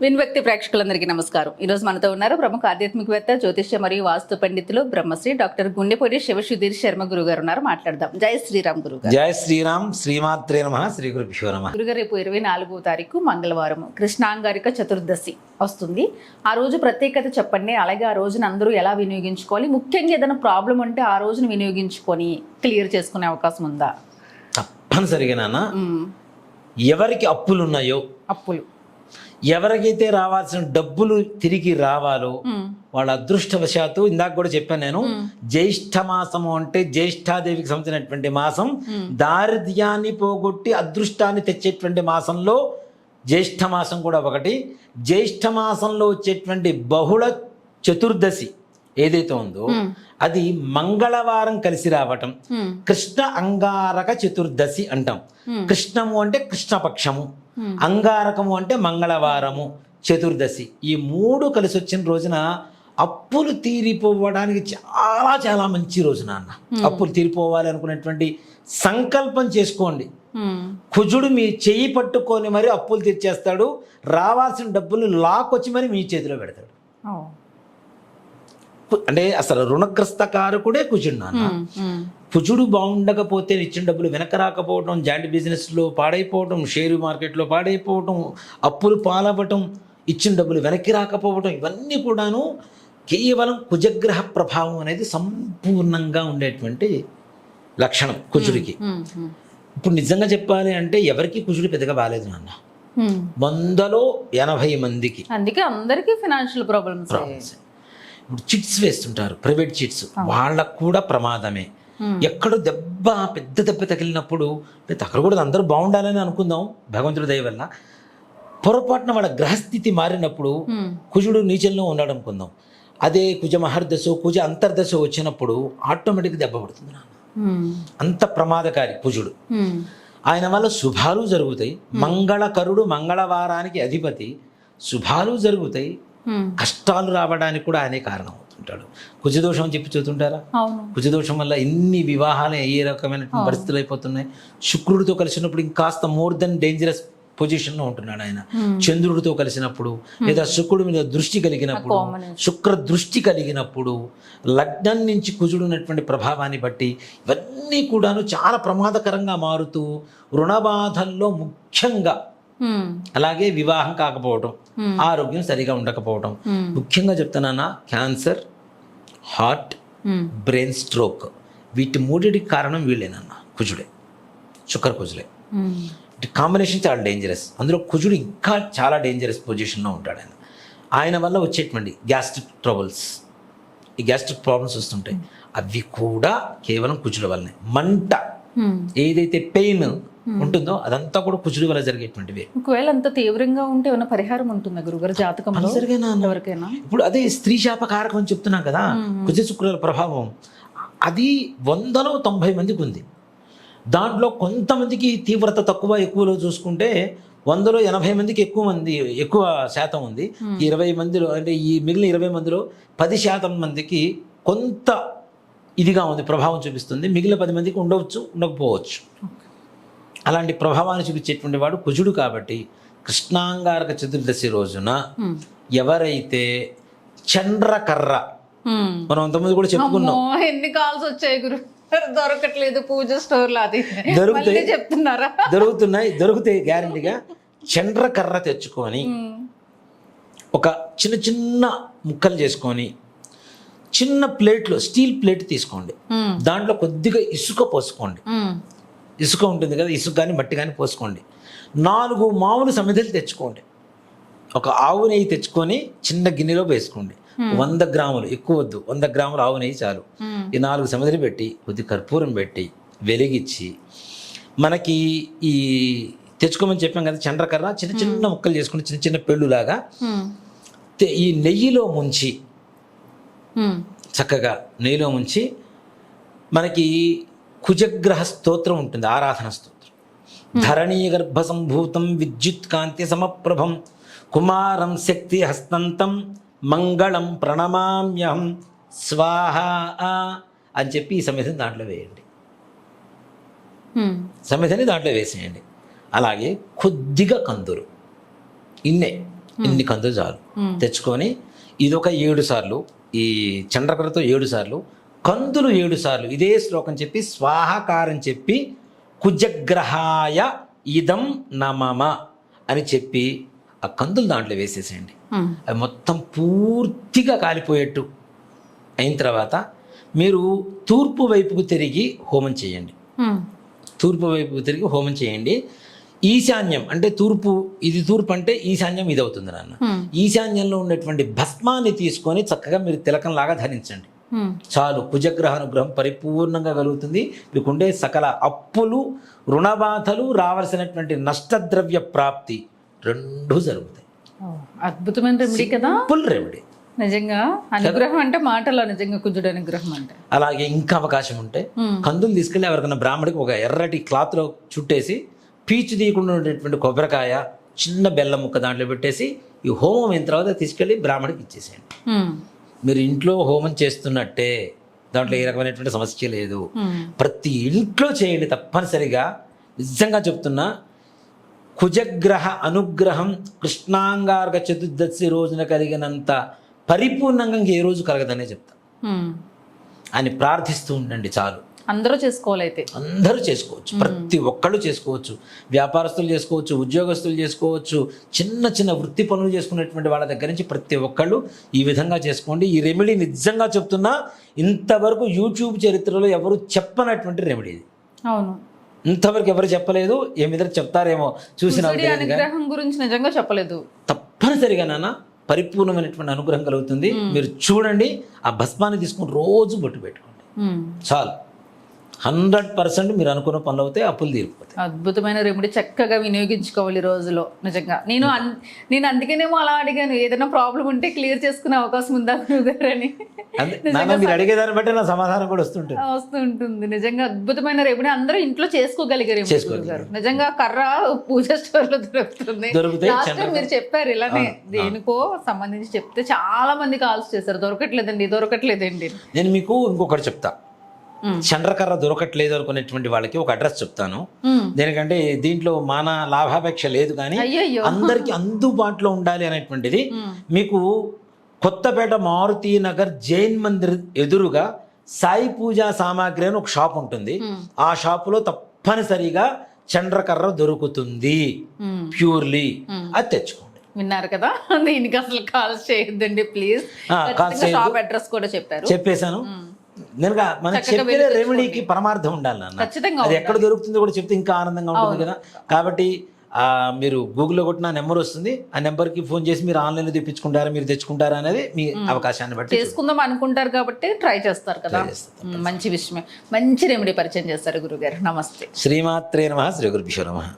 విన్వ్యక్తి ప్రేక్షకులందరికీ నమస్కారం. ఈ రోజు మనతో ఉన్నారు ప్రముఖ ఆధ్యాత్మికవేత్త, జ్యోతిష్య మరియు వాస్తు పండితులు బ్రహ్మశ్రీ డాక్టర్ గుండెపూడి శివసుధీర్ శర్మ గురువు గారు ఉన్నారు. మాట్లాడదాం. జై శ్రీరామ్ గురుగారు. జై శ్రీరామ్. శ్రీమాత్రే నమః. శ్రీ గురుభ్యో నమః. గురుగారు, రేపు 24వ తారీఖు మంగళవారం కృష్ణాంగారిక చతుర్దశి వస్తుంది. ఆ రోజు ప్రత్యేకత చెప్పండి. అలాగే ఆ రోజున అందరూ ఎలా వినియోగించుకోవాలి, ముఖ్యంగా ఏదైనా ప్రాబ్లం ఉంటే ఆ రోజున వినియోగించుకొని క్లియర్ చేసుకునే అవకాశం ఉందా? తప్పనిసరిగా నాన్న, ఎవరికి అప్పులు ఉన్నాయో, అప్పులు ఎవరికైతే రావాల్సిన డబ్బులు తిరిగి రావాలో వాళ్ళ అదృష్టవశాత్తు, ఇందాక కూడా చెప్పాను నేను, జ్యేష్ఠ మాసము అంటే జ్యేష్ఠాదేవికి సంబంధించినటువంటి మాసం, దారిద్ర్యాన్ని పోగొట్టి అదృష్టాన్ని తెచ్చేటువంటి మాసంలో జ్యేష్ఠ మాసం కూడా ఒకటి. జ్యేష్ఠ మాసంలో వచ్చేటువంటి బహుళ చతుర్దశి ఏదైతే ఉందో అది మంగళవారం కలిసి రావటం కృష్ణ అంగారక చతుర్దశి అంటాం. కృష్ణము అంటే కృష్ణపక్షము, అంగారకము అంటే మంగళవారము, చతుర్దశి. ఈ మూడు కలిసి వచ్చిన రోజున అప్పులు తీరిపోవడానికి చాలా చాలా మంచి రోజు నాన్న. అప్పులు తీరిపోవాలి అనుకునేటువంటి సంకల్పం చేసుకోండి. కుజుడు మీ చెయ్యి పట్టుకొని మరి అప్పులు తీర్చేస్తాడు. రావాల్సిన డబ్బులు లాక్కొచ్చి మరి మీ చేతిలో పెడతాడు. అంటే అసలు రుణగ్రస్త కారకుడే కుజుడు నాన్న. కుజుడు బాగుండకపోతే ఇచ్చిన డబ్బులు వెనక రాకపోవటం, జాయింట్ బిజినెస్లో పాడైపోవటం, షేరు మార్కెట్లో పాడైపోవటం, అప్పులు పాలవ్వటం, ఇచ్చిన డబ్బులు వెనక్కి రాకపోవటం, ఇవన్నీ కూడాను కేవలం కుజగ్రహ ప్రభావం అనేది సంపూర్ణంగా ఉండేటువంటి లక్షణం కుజుడికి. ఇప్పుడు నిజంగా చెప్పాలి అంటే ఎవరికి కుజుడు పెద్దగా బాగాలేదు నాన్న. 100లో 80 మందికి, అందుకే అందరికీ ఫైనాన్షియల్ ప్రాబ్లమ్స్. ఇప్పుడు చిట్స్ వేస్తుంటారు, ప్రైవేట్ చిట్స్, వాళ్ళకు కూడా ప్రమాదమే. ఎక్కడో పెద్ద దెబ్బ తగిలినప్పుడు తగలకూడదు, అందరూ బాగుండాలని అనుకుందాం భగవంతుడి దయ వల్ల. పొరపాటున వాళ్ళ గ్రహస్థితి మారినప్పుడు కుజుడు నీచంలో ఉన్నాడు అనుకుందాం, అదే కుజ మహర్దశో కుజ అంతర్దశ వచ్చినప్పుడు ఆటోమేటిక్గా దెబ్బ పడుతుంది నాన్న. అంత ప్రమాదకారి కుజుడు. ఆయన వల్ల శుభాలు జరుగుతాయి. మంగళకరుడు, మంగళవారానికి అధిపతి. శుభాలు జరుగుతాయి, కష్టాలు రావడానికి కూడా ఆయనే కారణం అవుతుంటాడు. కుజదోషం అని చెప్పి చూస్తుంటారా? కుజదోషం వల్ల ఎన్ని వివాహాలు ఏ రకమైన పరిస్థితులు అయిపోతున్నాయి. శుక్రుడితో కలిసినప్పుడు ఇంకాస్త మోర్ దెన్ డేంజరస్ పొజిషన్లో ఉంటున్నాడు ఆయన. చంద్రుడితో కలిసినప్పుడు, లేదా శుక్రుడి మీద దృష్టి కలిగినప్పుడు, శుక్ర దృష్టి కలిగినప్పుడు, లగ్నం నుంచి కుజుడు ఉన్నటువంటి ప్రభావాన్ని బట్టి ఇవన్నీ కూడాను చాలా ప్రమాదకరంగా మారుతూ రుణబాధల్లో ముఖ్యంగా, అలాగే వివాహం కాకపోవటం, ఆరోగ్యం సరిగా ఉండకపోవటం, ముఖ్యంగా చెప్తున్నానా క్యాన్సర్, హార్ట్, బ్రెయిన్ స్ట్రోక్, వీటి మూడిటికి కారణం వీళ్ళేనన్నా కుజుడే, శుక్ర కుజులే. కాంబినేషన్ చాలా డేంజరస్. అందులో కుజుడు ఇంకా చాలా డేంజరస్ పొజిషన్లో ఉంటాడు ఆయన. ఆయన వల్ల వచ్చేటువంటి గ్యాస్ట్రిక్ ట్రబుల్స్, ఈ గ్యాస్ట్రిక్ ప్రాబ్లమ్స్ వస్తుంటాయి, అవి కూడా కేవలం కుజుల వల్లనే. మంట ఏదైతే పెయిన్ ఉంటుందో అదంతా కూడా కుజుడి వల్ల జరిగేటువంటివి. ఒకవేళ అంత తీవ్రంగా ఉంటే ఏమైనా పరిహారం ఉంటుందా గురుగారు జాతకంలో? ఎవరికైనా ఇప్పుడు అదే స్త్రీ శాపకారకం అని చెప్తున్నాం కదా, కుజ శుక్రుల ప్రభావం అది 100లో 90 మందికి ఉంది. దాంట్లో కొంతమందికి తీవ్రత తక్కువ ఎక్కువలో చూసుకుంటే 100లో 80 మందికి ఎక్కువ శాతం ఉంది. 20 మందిలో అంటే ఈ మిగిలిన 20 మందిలో 10% మందికి కొంత ఇదిగా ఉంది, ప్రభావం చూపిస్తుంది. మిగిలిన 10 మందికి ఉండవచ్చు, ఉండకపోవచ్చు. అలాంటి ప్రభావాన్ని చూపించేటువంటి వాడు కుజుడు. కాబట్టి కృష్ణాంగారక చతుర్దశి రోజున ఎవరైతే చండ్రకర్ర, మనం అంతమంది కూడా చెప్పుకున్నాం, ఎన్ని కాల్స్ వచ్చాయి గురు, దొరకట్లేదు పూజ స్టోర్లో. అది చెప్తున్నారా? దొరుకుతాయి గ్యారెంటీగా. చండ్రకర్ర తెచ్చుకొని ఒక చిన్న చిన్న ముక్కలు చేసుకొని చిన్న ప్లేట్లో, స్టీల్ ప్లేట్ తీసుకోండి, దాంట్లో కొద్దిగా ఇసుక పోసుకోండి. ఇసుక ఉంటుంది కదా, ఇసుక కానీ మట్టి కానీ పోసుకోండి. 4 మామూలు సమిధలు తెచ్చుకోండి. ఒక ఆవు నెయ్యి తెచ్చుకొని చిన్న గిన్నెలో వేసుకోండి. 100 గ్రాములు, ఎక్కువ వద్దు, 100 గ్రాములు ఆవు నెయ్యి చాలు. ఈ 4 సమిధలు పెట్టి కొద్ది కర్పూరం పెట్టి వెలిగించి, మనకి ఈ తెచ్చుకోమని చెప్పాం కదా చండ్రకర్ర, చిన్న చిన్న ముక్కలు చేసుకుని చిన్న చిన్న పెళ్ళులాగా ఈ నెయ్యిలో ముంచి, చక్కగా నెయ్యిలో ముంచి, మనకి కుజగ్రహ స్తోత్రం ఉంటుంది, ఆరాధన స్తోత్రం. ధరణీ గర్భ సంభూతం విద్యుత్ కాంతి సమప్రభం కుమారం శక్తి హస్తంతం మంగళం ప్రణమామ్యహం స్వాహ అని చెప్పి ఈ సమితిని దాంట్లో వేయండి. సమితిని దాంట్లో వేసేయండి. అలాగే కొద్దిగా కందులు, ఇన్నే ఇన్ని కందులు చాలు తెచ్చుకొని ఇదొక 7 సార్లు, ఈ చండ్రకరతో 7 సార్లు, కందులు 7 సార్లు ఇదే శ్లోకం చెప్పి స్వాహాకారం చెప్పి కుజగ్రహాయ ఇదం నమమ అని చెప్పి ఆ కందులు దాంట్లో వేసేసేయండి. అవి మొత్తం పూర్తిగా కాలిపోయేట్టు అయిన తర్వాత మీరు తూర్పు వైపుకు తిరిగి హోమం చేయండి. తూర్పు వైపుకు తిరిగి హోమం చేయండి. ఈశాన్యం అంటే తూర్పు, ఇది తూర్పు అంటే ఈశాన్యం ఇది అవుతుంది నాన్న. ఈశాన్యంలో ఉన్నటువంటి భస్మాన్ని తీసుకొని చక్కగా మీరు తిలకంలాగా ధరించండి. చాలు, కుజగ్రహ అనుగ్రహం పరిపూర్ణంగా కలుగుతుంది. మీకుండే సకల అప్పులు, రుణబాధలు, రావాల్సినటువంటి నష్టద్రవ్య ప్రాప్తి రెండూ జరుగుతాయి. అద్భుతమైన రెమెడీ కదా, ఫుల్ రెమెడీ. నిజంగా అనుగ్రహం అంటే మాటలో నిజంగా కుజుడు అనుగ్రహం అంటే. అలాగే ఇంకా అవకాశం ఉంటే కందులు తీసుకెళ్ళి ఎవరికైనా బ్రాహ్మడికి ఒక ఎర్రటి క్లాత్లో చుట్టేసి పీచు తీయకుండా ఉండేటువంటి కొబ్బరికాయ, చిన్న బెల్లం ముక్క దాంట్లో పెట్టేసి ఈ హోమం అయిన తర్వాత తీసుకెళ్ళి బ్రాహ్మడికి ఇచ్చేసేయండి. మీరు ఇంట్లో హోమం చేస్తున్నట్టే, దాంట్లో ఏ రకమైనటువంటి సమస్య లేదు. ప్రతి ఇంట్లో చేయండి తప్పనిసరిగా. నిజంగా చెప్తున్నా, కుజగ్రహ అనుగ్రహం కృష్ణాంగార్గ చతుర్దశి రోజున కలిగినంత పరిపూర్ణంగా ఇంకే రోజు కలగదనే చెప్తా. అని ప్రార్థిస్తూ ఉండండి చాలు. అందరూ చేసుకోవాలి అయితే, అందరూ చేసుకోవచ్చు, ప్రతి ఒక్కళ్ళు చేసుకోవచ్చు. వ్యాపారస్తులు చేసుకోవచ్చు, ఉద్యోగస్తులు చేసుకోవచ్చు, చిన్న చిన్న వృత్తి పనులు చేసుకునేటువంటి వాళ్ళ దగ్గర నుంచి ప్రతి ఒక్కళ్ళు ఈ విధంగా చేసుకోండి. ఈ రెమెడీ నిజంగా చెప్తున్నా, ఇంతవరకు యూట్యూబ్ చరిత్రలో ఎవరు చెప్పనటువంటి రెమెడీ ఇది. అవును, ఇంతవరకు ఎవరు చెప్పలేదు. ఏమి చెప్తారేమో చూసిన అనుగ్రహం గురించి నిజంగా చెప్పలేదు. తప్పనిసరిగా నాన్న పరిపూర్ణమైనటువంటి అనుగ్రహం కలుగుతుంది. మీరు చూడండి, ఆ భస్మాన్ని తీసుకుని రోజు బొట్టు పెట్టుకోండి చాలు. 100% మీరు అనుకున్న పనులు అవుతాయి, అప్పులు తీరిపోతాయి. అద్భుతమైన రెమెడీ, చక్కగా వినియోగించుకోవాలి ఈ రోజులో. నిజంగా నేను అందుకేనేమో అలా అడిగాను, ఏదైనా ప్రాబ్లం ఉంటే క్లియర్ చేసుకునే అవకాశం ఉందా గురుగారు అని. మీరు అడిగేదాన్ని బట్టి నా సమాధానం కూడా వస్తుంటుంది. నిజంగా అద్భుతమైన రెమెడీ, అందరూ ఇంట్లో చేసుకోగలిగారు గురుగారు. నిజంగా కర్ర పూజ స్టోర్ లో దొరుకుతుంది. మీరు చెప్పారు ఇలానే దేనికో సంబంధించి చెప్తే చాలా మంది కాల్స్ చేశారు, దొరకట్లేదండి. నేను మీకు ఇంకొకటి చెప్తా. చండ్రకర్ర దొరకట్లేదు అనుకునేటువంటి వాళ్ళకి ఒక అడ్రస్ చెప్తాను. దేనికంటే దీంట్లో మాన లాభాపేక్ష లేదు, కానీ అందరికి అందుబాటులో ఉండాలి అనేటువంటిది. మీకు కొత్తపేట మారుతి నగర్ జైన్ మందిర్ ఎదురుగా సాయి పూజా సామాగ్రి అని ఒక షాప్ ఉంటుంది. ఆ షాపులో తప్పనిసరిగా చండ్రకర్ర దొరుకుతుంది, ప్యూర్లీ. అది తెచ్చుకోండి. విన్నారు కదా, దీనికి అసలు కాల్ చేయొద్దండి ప్లీజ్. షాప్ అడ్రస్ కూడా చెప్పేశాను. మనం చెప్పిన రెమెడీకి పరమార్థం ఉండాలి నాన్న. అది ఎక్కడ దొరుకుతుందో కూడా చెప్తే ఇంకా ఆనందంగా ఉంటుంది కదా. కాబట్టి మీరు గూగుల్లో కొట్టిన నెంబర్ వస్తుంది, ఆ నెంబర్కి ఫోన్ చేసి మీరు ఆన్లైన్లో తెప్పించుకుంటారా, మీరు తెచ్చుకుంటారా అనేది మీ అవకాశాన్ని బట్టి చేసుకుందాం అనుకుంటారు కాబట్టి ట్రై చేస్తారు కదా. మంచి విషయమే, మంచి రెమెడీ పరిచయం చేస్తారు గురుగారు. నమస్తే. శ్రీమాత్రే నమః. శ్రీ గురుభ్యో నమః.